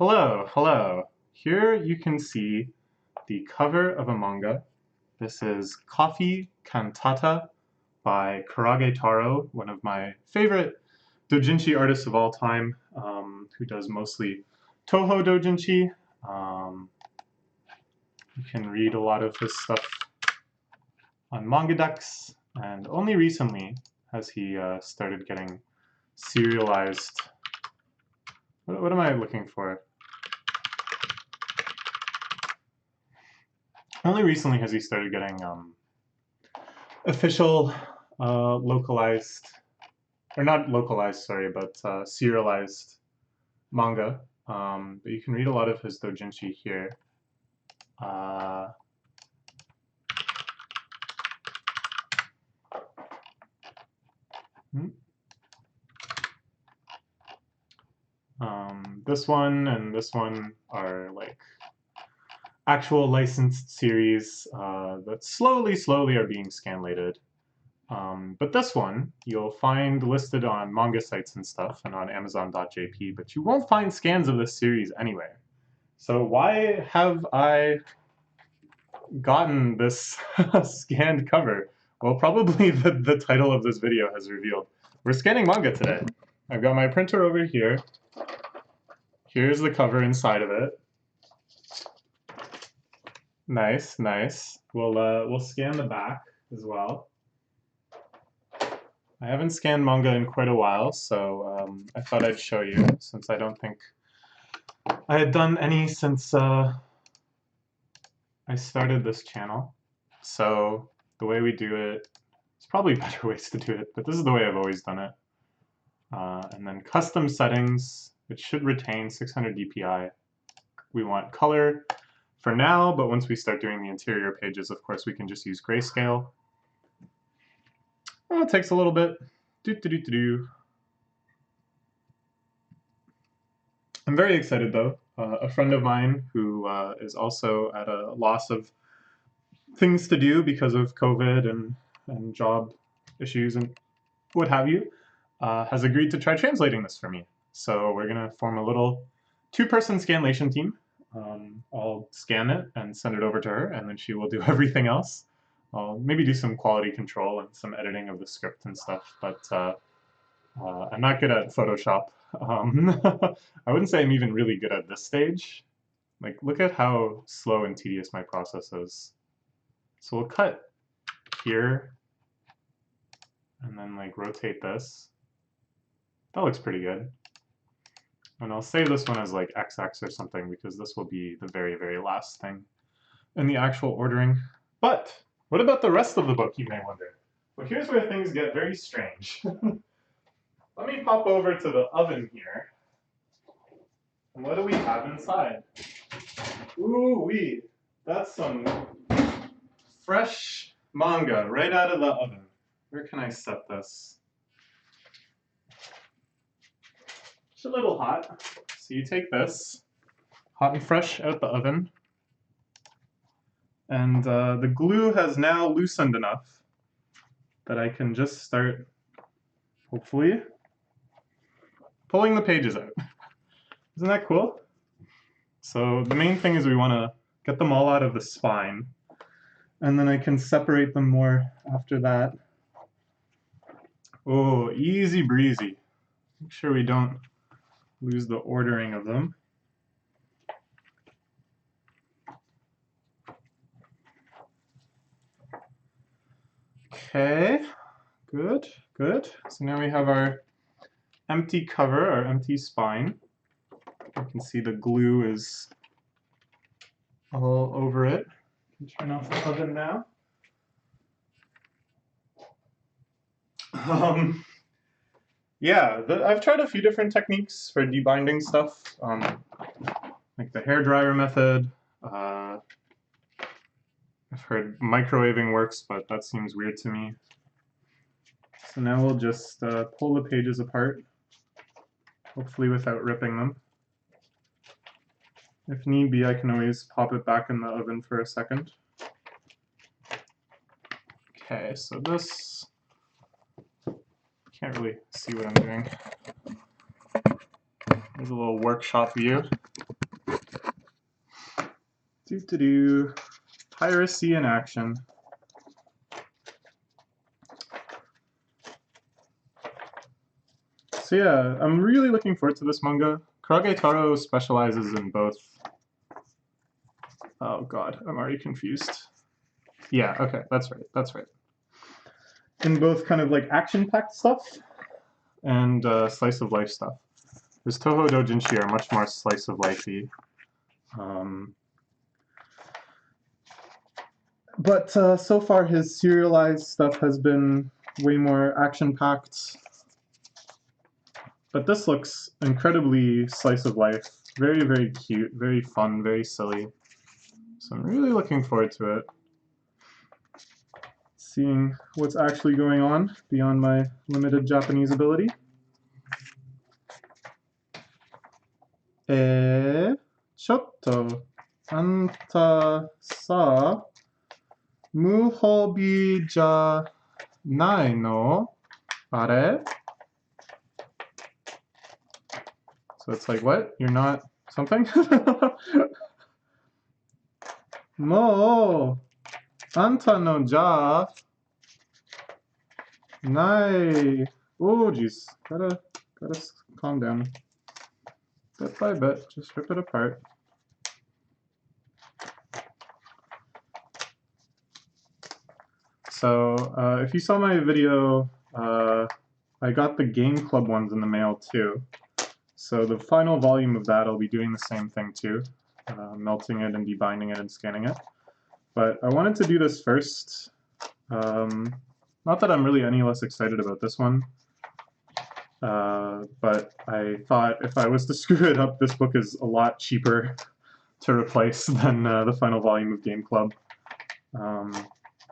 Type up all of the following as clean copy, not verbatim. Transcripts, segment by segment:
Hello, hello. Here you can see the cover of a manga. This is Coffee Cantata by Karage Taro, one of my favorite doujinshi artists of all time, who does mostly Toho doujinshi. You can read a lot of his stuff on Manga Dex, and only recently has he started getting serialized. What am I looking for? Only recently has he started getting official localized, or not localized, sorry, but serialized manga. But you can read a lot of his doujinshi here. This one and this one are like actual licensed series that slowly are being scanlated. But this one you'll find listed on manga sites and stuff and on Amazon.jp, but you won't find scans of this series anywhere. So why have I gotten this scanned cover? Well, probably the title of this video has revealed. We're scanning manga today. I've got my printer over here. Here's the cover inside of it. Nice, nice. We'll scan the back as well. I haven't scanned manga in quite a while, so I thought I'd show you, since I don't think I had done any since I started this channel. So the way we do it, there's probably better ways to do it, but this is the way I've always done it. And then custom settings, it should retain 600 dpi. We want color for now, but once we start doing the interior pages, of course, we can just use grayscale. Oh, it takes a little bit. I'm very excited though. A friend of mine who is also at a loss of things to do because of COVID and job issues and what have you, has agreed to try translating this for me. So we're gonna form a little two-person scanlation team. I'll scan it and send it over to her, and then she will do everything else. I'll maybe do some quality control and some editing of the script and stuff, but I'm not good at Photoshop. I wouldn't say I'm even really good at this stage. Like, look at how slow and tedious my process is. So we'll cut here, and then like rotate this. That looks pretty good. And I'll save this one as like XX or something, because this will be the very last thing in the actual ordering. But what about the rest of the book, you may wonder? Well, here's where things get very strange. Let me pop over to the oven here. And what do we have inside? Ooh-wee, that's some fresh manga right out of the oven. Where can I set this? It's a little hot. So you take this, hot and fresh out the oven, and the glue has now loosened enough that I can just start, hopefully, pulling the pages out. Isn't that cool? So the main thing is we want to get them all out of the spine, and then I can separate them more after that. Oh, easy breezy. Make sure we don't lose the ordering of them. Okay, good, good. So now we have our empty cover, our empty spine. You can see the glue is all over it. Turn off the oven now. Yeah, I've tried a few different techniques for debinding stuff, like the hairdryer method. I've heard microwaving works, but that seems weird to me. So now we'll just pull the pages apart, hopefully without ripping them. If need be, I can always pop it back in the oven for a second. Okay, so this, can't really see what I'm doing. There's a little workshop view. Do. Piracy in action. So yeah, I'm really looking forward to this manga. Kurage Taro specializes in both... Oh god, I'm already confused. Yeah, okay, that's right, that's right. In both kind of like action-packed stuff and slice of life stuff. His Toho Dojinshi are much more slice of lifey. But so far his serialized stuff has been way more action-packed. But this looks incredibly slice of life. Very, very cute, very fun, very silly. So I'm really looking forward to it. Seeing what's actually going on beyond my limited Japanese ability. Chotto, anta sa muhobi ja nai no? Are? So it's like, what? You're not something? Mo anta no ja nai. Oh jeez. Gotta calm down. Bit by bit, just rip it apart. So if you saw my video, I got the Game Club ones in the mail too. So the final volume of that, I'll be doing the same thing too, melting it and debinding it and scanning it. But I wanted to do this first. Not that I'm really any less excited about this one, but I thought if I was to screw it up, this book is a lot cheaper to replace than the final volume of Game Club.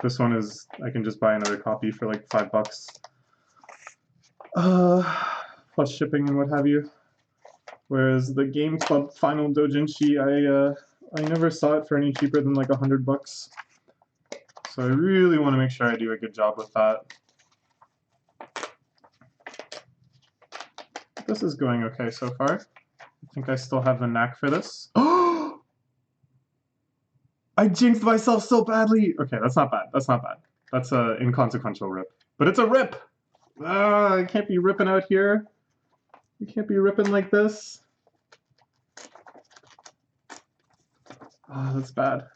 This one is, I can just buy another copy for like $5. Plus shipping and what have you. Whereas the Game Club Final Dojinshi, I never saw it for any cheaper than like $100. So I really want to make sure I do a good job with that. This is going okay so far. I think I still have the knack for this. Oh! I jinxed myself so badly! Okay, that's not bad. That's not bad. That's an inconsequential rip. But it's a rip! I can't be ripping out here. You can't be ripping like this. Oh, that's bad.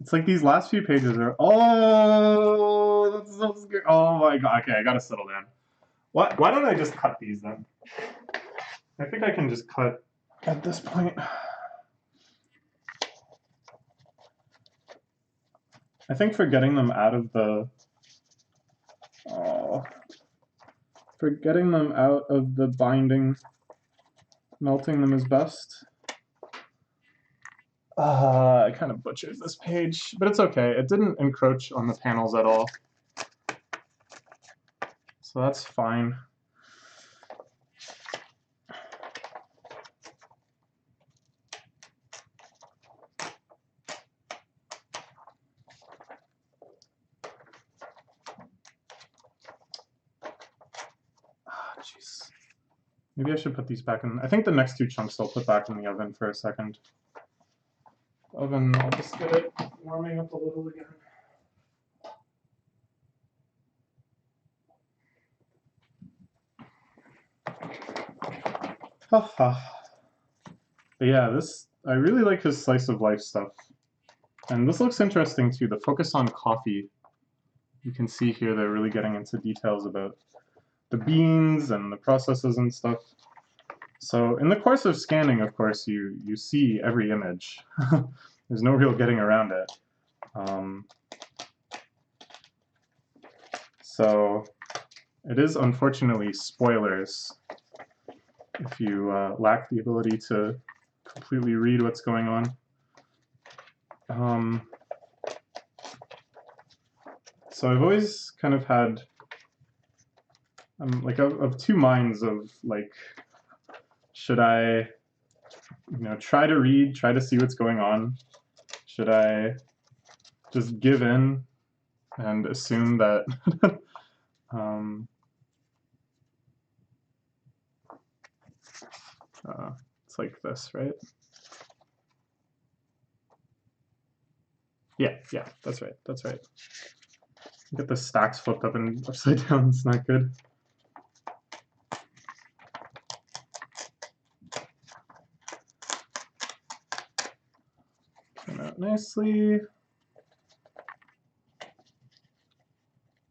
It's like these last few pages are... Oh, that's so scary. Oh my god. Okay, I gotta settle down. Why don't I just cut these then? I think I can just cut at this point. I think for getting them out of the... Oh... For getting them out of the binding, melting them is best. I kind of butchered this page, but it's okay. It didn't encroach on the panels at all. So that's fine. Jeez. Maybe I should put these back in. I think the next two chunks I'll put back in the oven for a second. Oven, I'll just get it warming up a little again. Haha. But yeah, I really like his slice of life stuff. And this looks interesting too, the focus on coffee. You can see here they're really getting into details about the beans and the processes and stuff. So in the course of scanning, of course, you see every image. There's no real getting around it. So it is unfortunately spoilers if you lack the ability to completely read what's going on. So I've always kind of had like of two minds of like, should I, try to read, try to see what's going on? Should I just give in and assume that it's like this, right? Yeah, that's right, that's right. Get the stacks flipped up and upside down, it's not good. Come out nicely.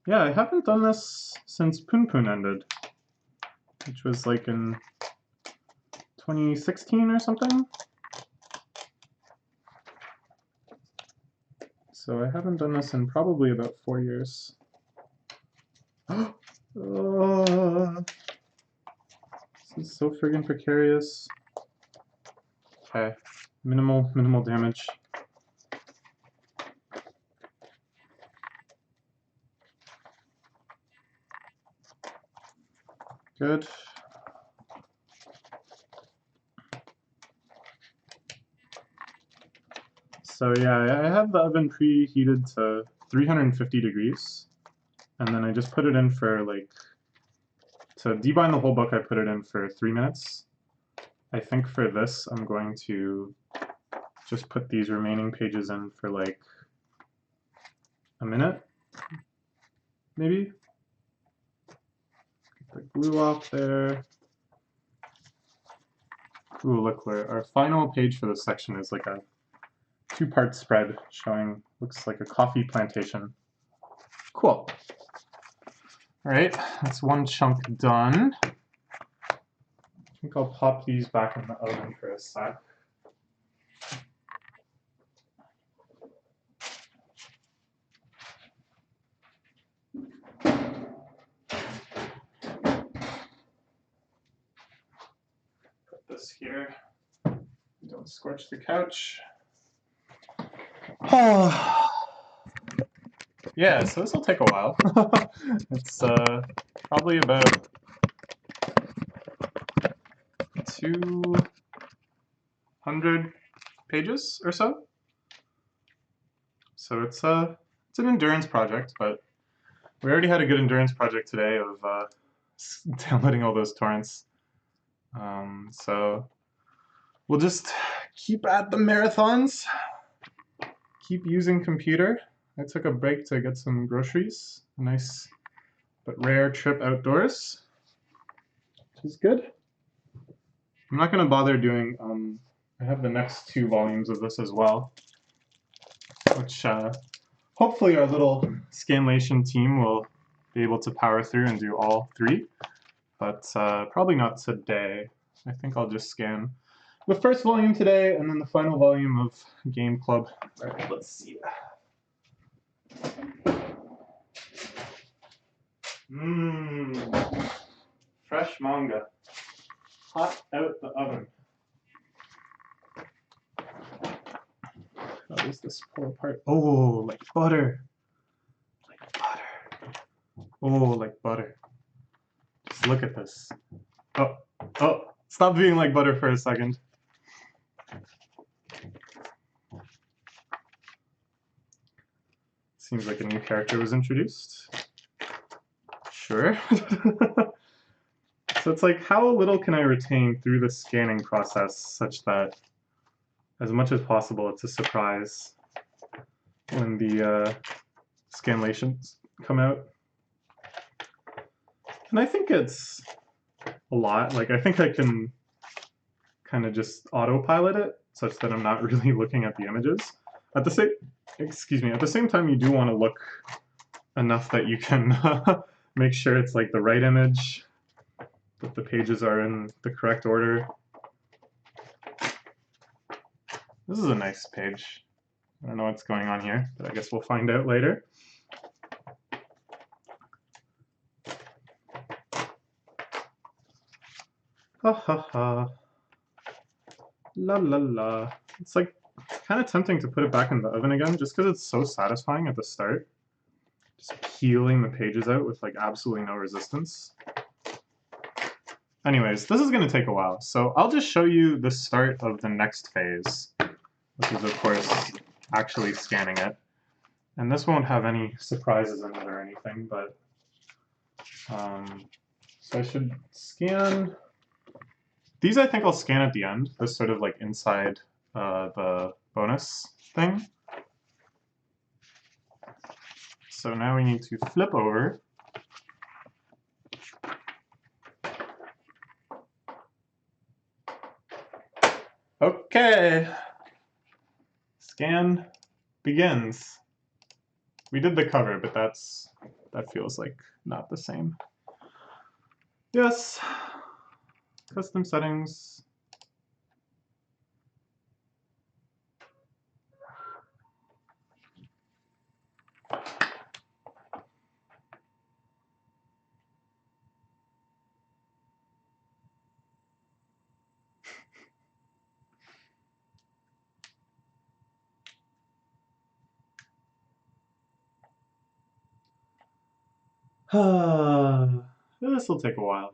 Yeah, I haven't done this since Poon Poon ended, which was like in 2016 or something. So I haven't done this in probably about 4 years. Oh, this is so friggin' precarious. Okay, minimal damage. Good. So yeah, I have the oven preheated to 350 degrees, and then I just put it in for like, to debind the whole book I put it in for 3 minutes. I think for this I'm going to just put these remaining pages in for like a minute, maybe. Get the glue off there. Ooh, look, our final page for this section is like a 2-part spread showing, looks like a coffee plantation. Cool. All right, that's one chunk done. I think I'll pop these back in the oven for a sec. Put this here. Don't scorch the couch. Oh. Yeah, so this will take a while. It's probably about 200 pages or so. So it's an endurance project, but we already had a good endurance project today of downloading all those torrents. So we'll just keep at the marathons, keep using computer. I took a break to get some groceries, a nice but rare trip outdoors, which is good. I'm not going to bother doing, I have the next 2 volumes of this as well, which hopefully our little scanlation team will be able to power through and do all 3, but probably not today. I think I'll just scan the first volume today and then the final volume of Game Club. All right, let's see. Fresh manga, hot out the oven. How does this pull apart? Oh, like butter. Like butter. Oh, like butter. Just look at this. Oh, stop being like butter for a second. Seems like a new character was introduced. Sure. So it's like, how little can I retain through the scanning process such that as much as possible it's a surprise when the scanlations come out. And I think it's a lot. Like, I think I can kind of just autopilot it such that I'm not really looking at the images. At the same time, you do want to look enough that you can make sure it's like the right image, that the pages are in the correct order. This is a nice page. I don't know what's going on here, but I guess we'll find out later. Ha ha ha. La la la. It's like kind of tempting to put it back in the oven again just because it's so satisfying at the start. Just peeling the pages out with like absolutely no resistance. Anyways, this is going to take a while, so I'll just show you the start of the next phase, which is of course actually scanning it. And this won't have any surprises in it or anything, but so I should scan. These I think I'll scan at the end, this sort of like inside the bonus thing. So now we need to flip over. Okay. Scan begins. We did the cover, but that feels like not the same. Yes. Custom settings. This will take a while.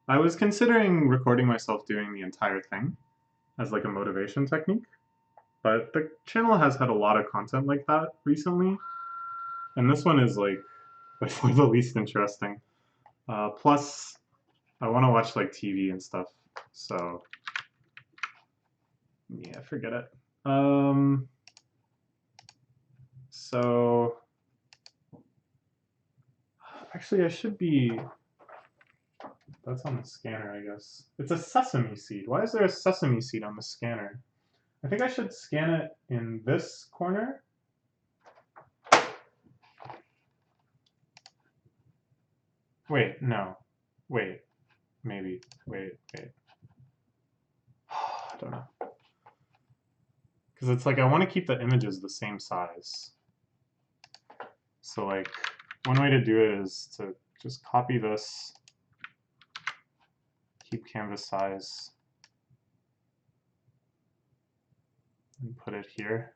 I was considering recording myself doing the entire thing as like a motivation technique, but the channel has had a lot of content like that recently, and this one is like definitely the least interesting. Plus, I want to watch like TV and stuff, so yeah, forget it. So actually, I should be. That's on the scanner, I guess. It's a sesame seed. Why is there a sesame seed on the scanner? I think I should scan it in this corner. Wait, no. Wait, maybe. Wait. I don't know. Because it's like I want to keep the images the same size. So like, one way to do it is to just copy this, keep canvas size, and put it here.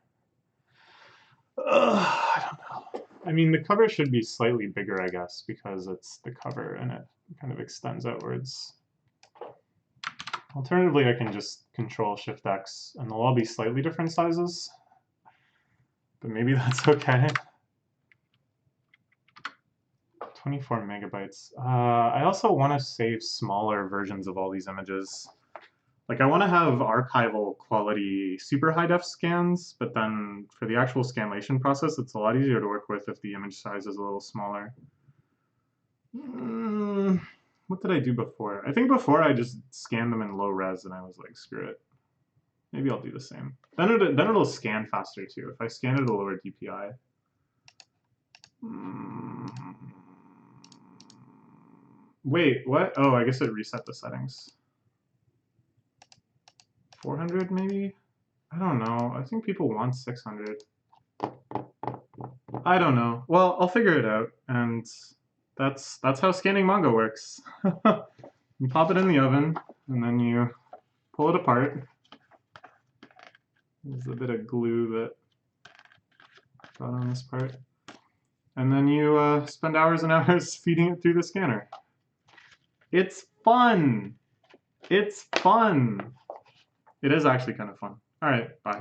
I don't know. I mean, the cover should be slightly bigger, I guess, because it's the cover and it kind of extends outwards. Alternatively, I can just Control-Shift-X, and they'll all be slightly different sizes. But maybe that's okay. 24 megabytes. I also want to save smaller versions of all these images. Like, I want to have archival quality super high def scans, but then for the actual scanlation process, it's a lot easier to work with if the image size is a little smaller. What did I do before? I think before I just scanned them in low res and I was like, screw it. Maybe I'll do the same. Then it'll scan faster too. If I scan it at a lower DPI. Wait, what? Oh, I guess it reset the settings. 400 maybe? I don't know. I think people want 600. I don't know. Well, I'll figure it out, and that's how scanning manga works. You pop it in the oven, and then you pull it apart. There's a bit of glue that got on this part. And then you spend hours and hours feeding it through the scanner. It's fun! It's fun! It is actually kind of fun. All right, bye.